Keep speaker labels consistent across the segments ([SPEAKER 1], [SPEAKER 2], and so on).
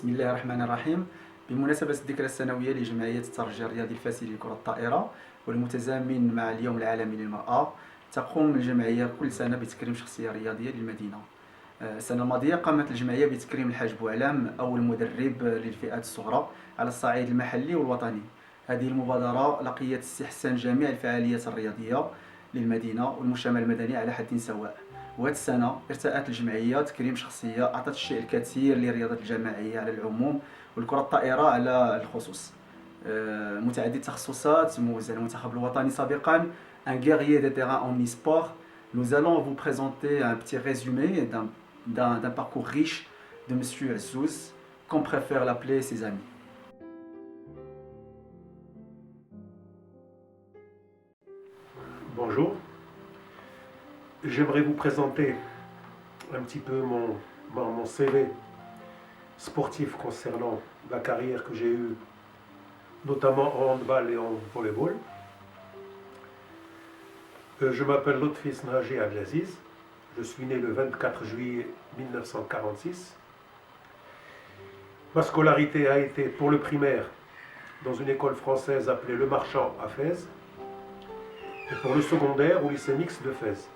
[SPEAKER 1] بسم الله الرحمن الرحيم. بمناسبة الذكرى السنوية لجمعية الترجي الرياضي الفاسي لكرة الطائرة والمتزامن مع اليوم العالمي للمرأة، تقوم الجمعية كل سنة بتكريم شخصية رياضية للمدينة. السنة الماضية قامت الجمعية بتكريم الحاج بوعلام أول مدرب للفئات الصغرى على الصعيد المحلي والوطني. هذه المبادرة لقيت استحسان جميع الفعاليات الرياضية للمدينة والمجتمع المدني على حد سواء. وهذه السنة ارتأت الجمعية تكريم شخصية أعطت الشيء الكثير للرياضة الجماعية على العموم والكرة الطائرة على الخصوص. متعدد التخصصات، موزع المنتخب الوطني سابقا، un guerrier de terrain en e-sport. Nous allons vous présenter un petit résumé d'un parcours riche de Monsieur Azzouz, qu'on préfère l'appeler ses amis.
[SPEAKER 2] Bonjour, j'aimerais vous présenter un petit peu mon CV sportif concernant la carrière que j'ai eue, notamment en handball et en volleyball. Je m'appelle Lotfi Snaji Abdelaziz, je suis né le 24 juillet 1946. Ma scolarité a été pour le primaire dans une école française appelée Le Marchand à Fès, et pour le secondaire au lycée mixte de Fès.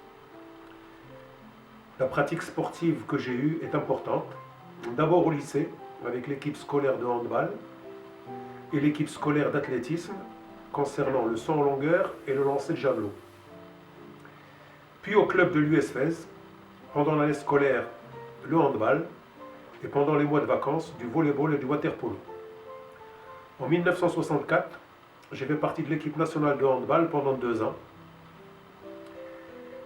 [SPEAKER 2] La pratique sportive que j'ai eue est importante. D'abord au lycée, avec l'équipe scolaire de handball et l'équipe scolaire d'athlétisme concernant le saut en longueur et le lancer de javelot. Puis au club de l'US Fès, pendant l'année scolaire, le handball, et pendant les mois de vacances, du volleyball et du water-polo. En 1964, j'ai fait partie de l'équipe nationale de handball pendant 2 ans.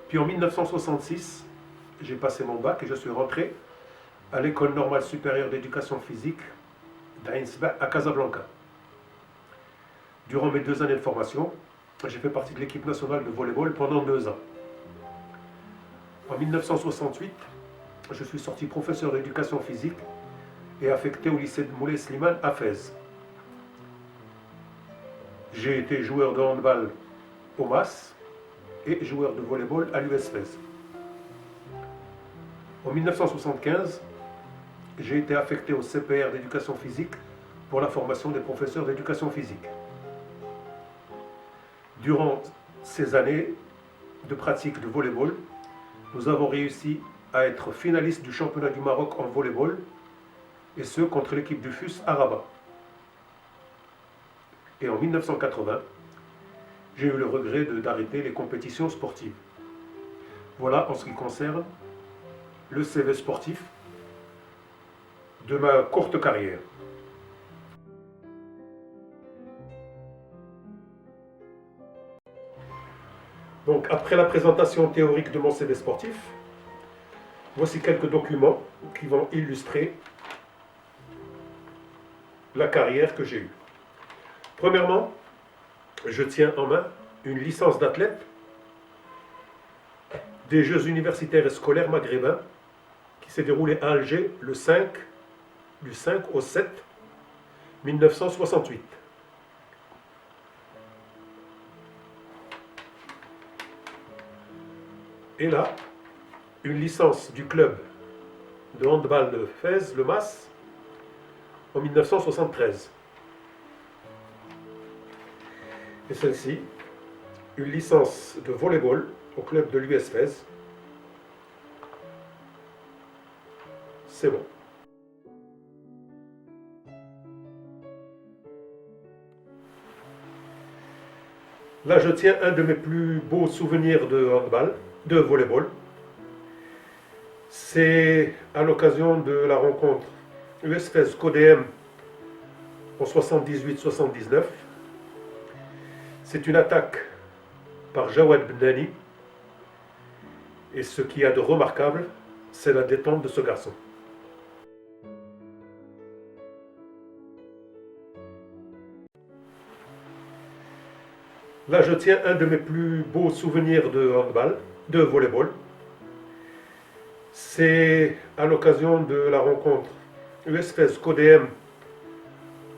[SPEAKER 2] Puis en 1966, j'ai passé mon bac et je suis rentré à l'école normale supérieure d'éducation physique d'Ainsba à Casablanca. Durant mes 2 années de formation, j'ai fait partie de l'équipe nationale de volleyball pendant 2 ans. En 1968, je suis sorti professeur d'éducation physique et affecté au lycée de Moulay Slimane à Fès. J'ai été joueur de handball au MAS et joueur de volleyball à l'US Fès. En 1975, j'ai été affecté au CPR d'éducation physique pour la formation des professeurs d'éducation physique. Durant ces années de pratique de volleyball, nous avons réussi à être finalistes du championnat du Maroc en volleyball, et ce contre l'équipe du FUS à Rabat. Et en 1980, j'ai eu le regret d'arrêter les compétitions sportives. Voilà en ce qui concerne le CV sportif de ma courte carrière. Donc, après la présentation théorique de mon CV sportif, voici quelques documents qui vont illustrer la carrière que j'ai eue. Premièrement, je tiens en main une licence d'athlète des Jeux universitaires et scolaires maghrébins qui s'est déroulée à Alger du 5 au 7 1968. Et là, une licence du club de handball de Fès, le MAS, en 1973. Et celle-ci, une licence de volleyball au club de l'US Fès. C'est bon. Là, je tiens un de mes plus beaux souvenirs de handball, de volleyball. C'est à l'occasion de la rencontre US Fès CODM en 78-79. C'est une attaque par Jawad Bnani. Et ce qu'il y a de remarquable, c'est la détente de ce garçon. Là, je tiens un de mes plus beaux souvenirs de handball, de volleyball. C'est à l'occasion de la rencontre US Fès CODM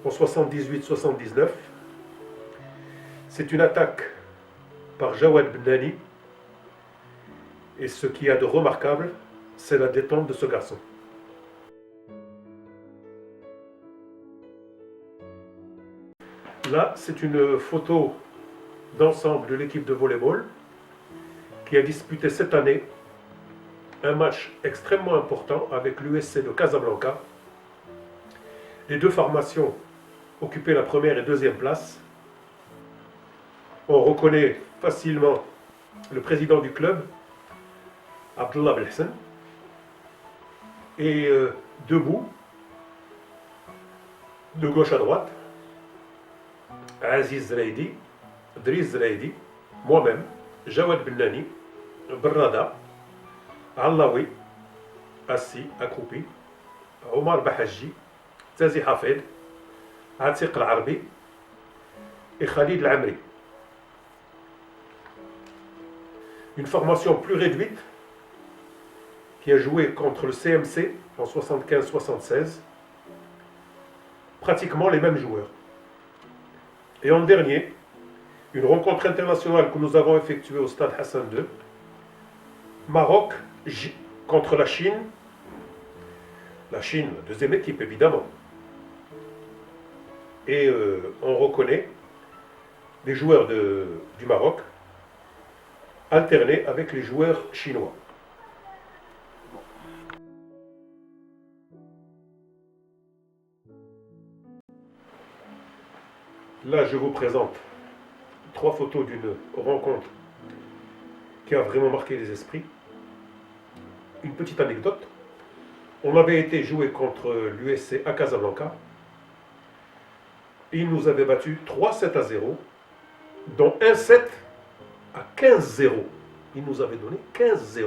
[SPEAKER 2] en 78-79. C'est une attaque par Jawad Bnani. Et ce qu'il y a de remarquable, c'est la détente de ce garçon. Là, c'est une photo d'ensemble de l'équipe de volleyball qui a disputé cette année un match extrêmement important avec l'USC de Casablanca. Les deux formations occupaient la première et deuxième place. On reconnaît facilement le président du club, Abdullah Belhassan, et debout, de gauche à droite, Aziz Zraidi, Driss Zraidi, moi-même, Jawad Bennani, Barrada, Allawi, assis, accroupi, Omar Bahaji, Tazi Hafed, Atiq Al-Arbi et Khalid Al-Amri. Une formation plus réduite qui a joué contre le CMC en 75-76, pratiquement les mêmes joueurs. Et en dernier, une rencontre internationale que nous avons effectuée au stade Hassan II, Maroc contre la Chine, deuxième équipe évidemment. Et on reconnaît les joueurs du Maroc alternés avec les joueurs chinois. Là, je vous présente 3 photos d'une rencontre qui a vraiment marqué les esprits. Une petite anecdote. On avait été joué contre l'USC à Casablanca. Ils nous avaient battu 3-7-0, dont un set à 15-0. Ils nous avaient donné 15-0.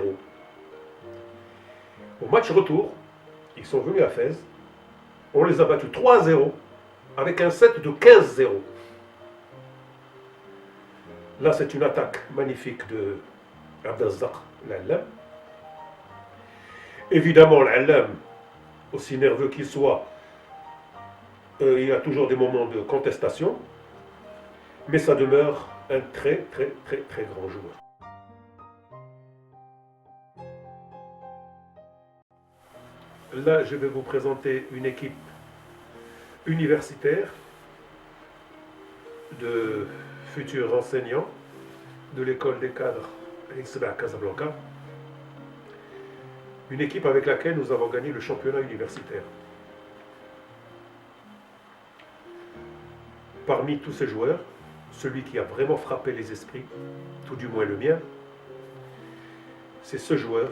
[SPEAKER 2] Au match retour, ils sont venus à Fès. On les a battus 3-0 avec un set de 15-0. Là, c'est une attaque magnifique de Abdelrazak Al-Allam. Évidemment, l'Allam, aussi nerveux qu'il soit, il y a toujours des moments de contestation, mais ça demeure un très grand joueur. Là, je vais vous présenter une équipe universitaire de futurs enseignants de l'école des cadres à Casablanca. Une équipe avec laquelle nous avons gagné le championnat universitaire. Parmi tous ces joueurs, celui qui a vraiment frappé les esprits, tout du moins le mien, c'est ce joueur,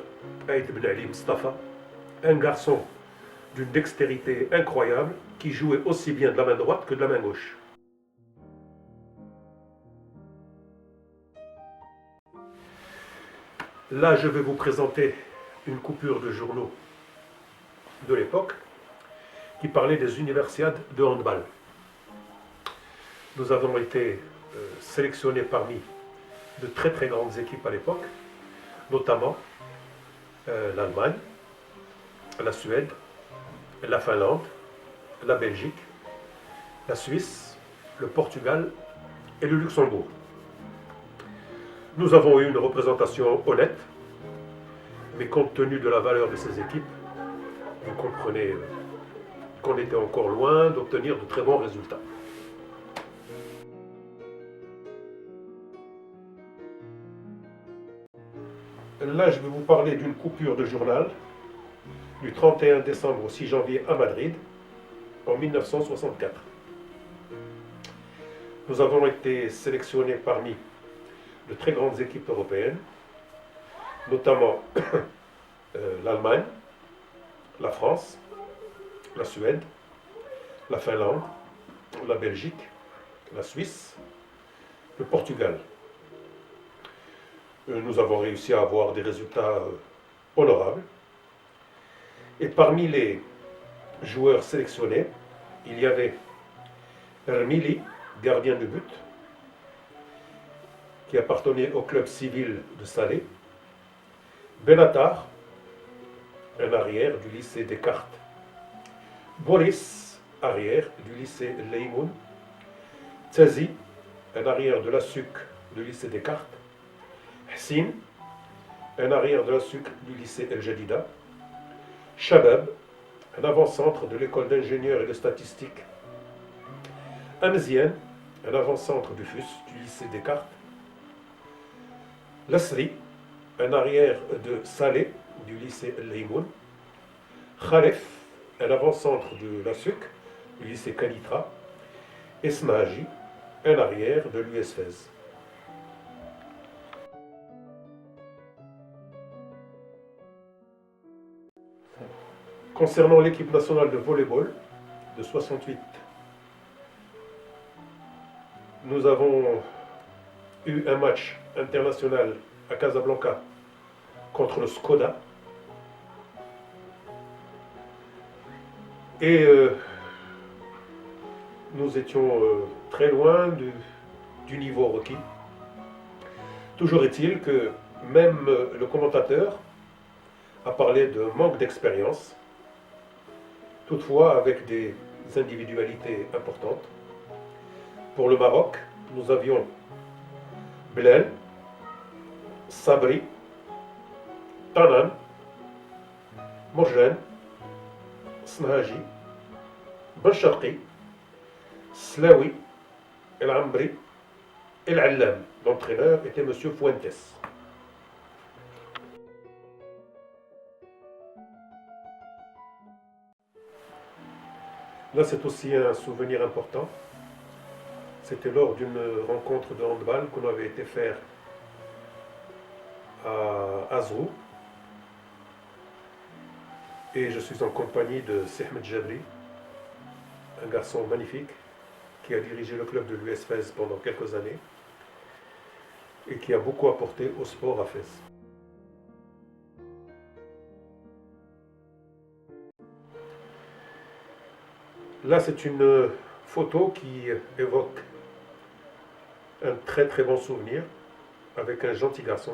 [SPEAKER 2] Aïd Ben Ali Mustafa, un garçon d'une dextérité incroyable qui jouait aussi bien de la main droite que de la main gauche. Là, je vais vous présenter une coupure de journaux de l'époque qui parlait des universiades de handball. Nous avons été sélectionnés parmi de très grandes équipes à l'époque, notamment l'Allemagne, la Suède, la Finlande, la Belgique, la Suisse, le Portugal et le Luxembourg. Nous avons eu une représentation honnête, mais compte tenu de la valeur de ces équipes, vous comprenez qu'on était encore loin d'obtenir de très bons résultats. Là, je vais vous parler d'une coupure de journal du 31 décembre au 6 janvier à Madrid, en 1964. Nous avons été sélectionnés parmi de très grandes équipes européennes, notamment l'Allemagne, la France, la Suède, la Finlande, la Belgique, la Suisse, le Portugal. Nous avons réussi à avoir des résultats honorables. Et parmi les joueurs sélectionnés, il y avait Ermili, gardien de but, qui appartenait au club civil de Salé, Benatar, un arrière du lycée Descartes, Boris, arrière du lycée Leimoun, Tzazi, un arrière de la SUC du lycée Descartes, Hassin, un arrière de la SUC du lycée El Jadida, Shabab, un avant-centre de l'école d'ingénieurs et de statistique, Amzian, un avant-centre du FUS, du lycée Descartes. Lasri, un arrière de Salé, du lycée El-Limoun. Khalef, un avant-centre de la SUC, du lycée Kalitra. Et Smaji, un arrière de l'US Fès. Concernant l'équipe nationale de volleyball de 68, nous avons eu un match international à Casablanca contre le Skoda. Et nous étions très loin du niveau requis. Toujours est-il que même le commentateur a parlé de manque d'expérience, toutefois avec des individualités importantes. Pour le Maroc, nous avions Belal, Sabri, Tanan, Morjan, Smahaji, Bancharqi, Slawi, El Ambri, El Allam. L'entraîneur était M. Fuentes. Là, c'est aussi un souvenir important. C'était lors d'une rencontre de handball qu'on avait été faire à Azrou. Et je suis en compagnie de Sehmed Jabri, un garçon magnifique qui a dirigé le club de l'US Fès pendant quelques années et qui a beaucoup apporté au sport à Fès. Là, c'est une photo qui évoque un très très bon souvenir avec un gentil garçon.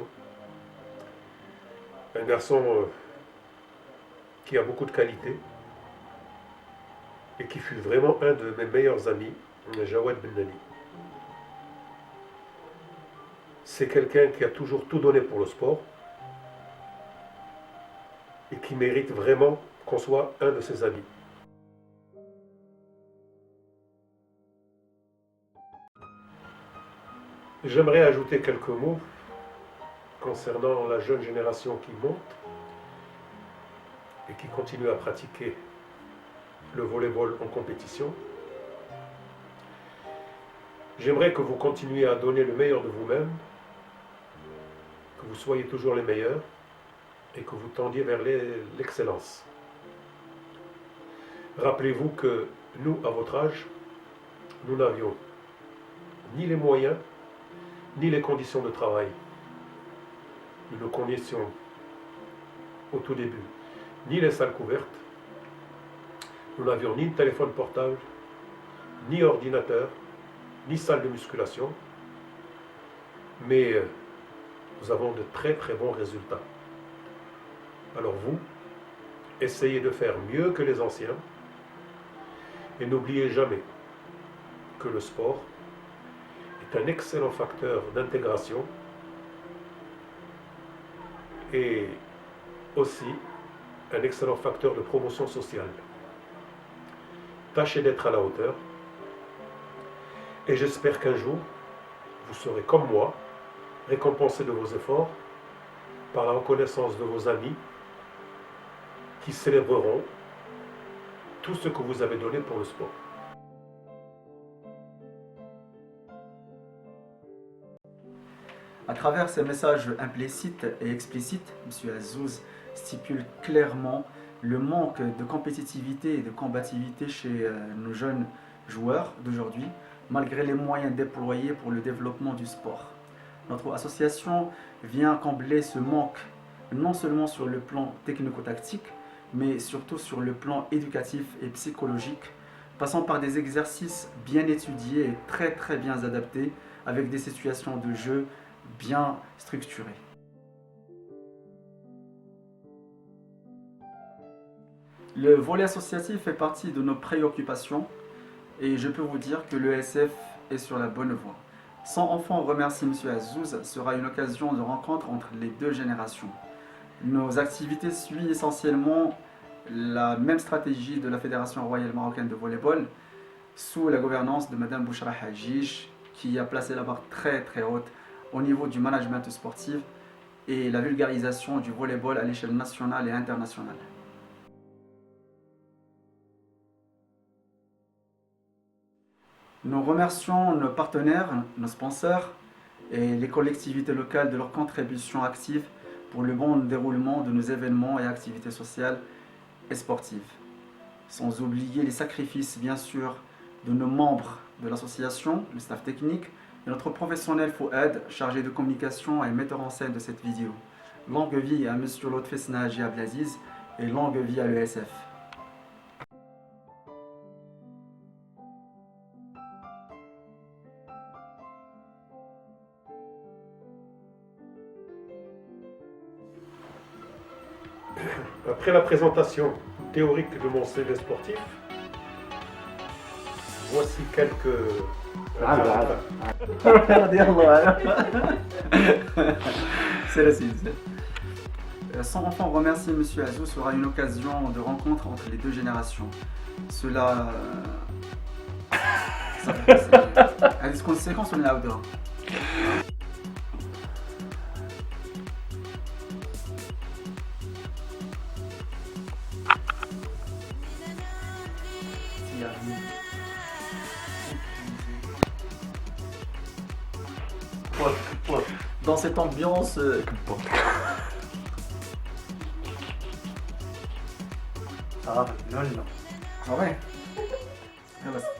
[SPEAKER 2] Un garçon qui a beaucoup de qualités et qui fut vraiment un de mes meilleurs amis, Jawad Bennani. C'est quelqu'un qui a toujours tout donné pour le sport et qui mérite vraiment qu'on soit un de ses amis. J'aimerais ajouter quelques mots concernant la jeune génération qui monte et qui continue à pratiquer le volleyball en compétition. J'aimerais que vous continuiez à donner le meilleur de vous-même, que vous soyez toujours les meilleurs et que vous tendiez vers l'excellence. Rappelez-vous que nous, à votre âge, nous n'avions ni les moyens, ni les conditions de travail. Nous ne connaissions au tout début ni les salles couvertes, nous n'avions ni téléphone portable, ni ordinateur, ni salle de musculation, mais nous avons de très très bons résultats. Alors vous, essayez de faire mieux que les anciens et n'oubliez jamais que le sport est un excellent facteur d'intégration et aussi un excellent facteur de promotion sociale. Tâchez d'être à la hauteur et j'espère qu'un jour, vous serez comme moi, récompensé de vos efforts par la reconnaissance de vos amis qui célébreront tout ce que vous avez donné pour le sport.
[SPEAKER 1] À travers ces messages implicites et explicites, M. Azouz stipule clairement le manque de compétitivité et de combativité chez nos jeunes joueurs d'aujourd'hui, malgré les moyens déployés pour le développement du sport. Notre association vient combler ce manque non seulement sur le plan technico-tactique, mais surtout sur le plan éducatif et psychologique, passant par des exercices bien étudiés et très bien adaptés, avec des situations de jeu bien structurées. Le volet associatif fait partie de nos préoccupations et je peux vous dire que l'ESF est sur la bonne voie. 100 enfants remercie M. Azouz sera une occasion de rencontre entre les deux générations. Nos activités suivent essentiellement la même stratégie de la Fédération royale marocaine de volleyball, sous la gouvernance de Madame Bouchra Hadjij, qui a placé la barre très très haute au niveau du management sportif et la vulgarisation du volleyball à l'échelle nationale et internationale. Nous remercions nos partenaires, nos sponsors et les collectivités locales de leur contribution active pour le bon déroulement de nos événements et activités sociales et sportives. Sans oublier les sacrifices, bien sûr, de nos membres de l'association, le staff technique et notre professionnel Fouad, chargé de communication et metteur en scène de cette vidéo. Longue vie à M. Lotfi Naji Abdelaziz et longue vie à l'ESF.
[SPEAKER 2] Après la présentation théorique de mon CV sportif, voici quelques...
[SPEAKER 1] C'est la cible. Sans enfant remercier M. Azou sera une occasion de rencontre entre les deux générations. Cela... Est-ce qu'on sait quand on est là dedans? Dans cette ambiance...
[SPEAKER 3] اه لولو
[SPEAKER 1] Ah ouais. Yallah.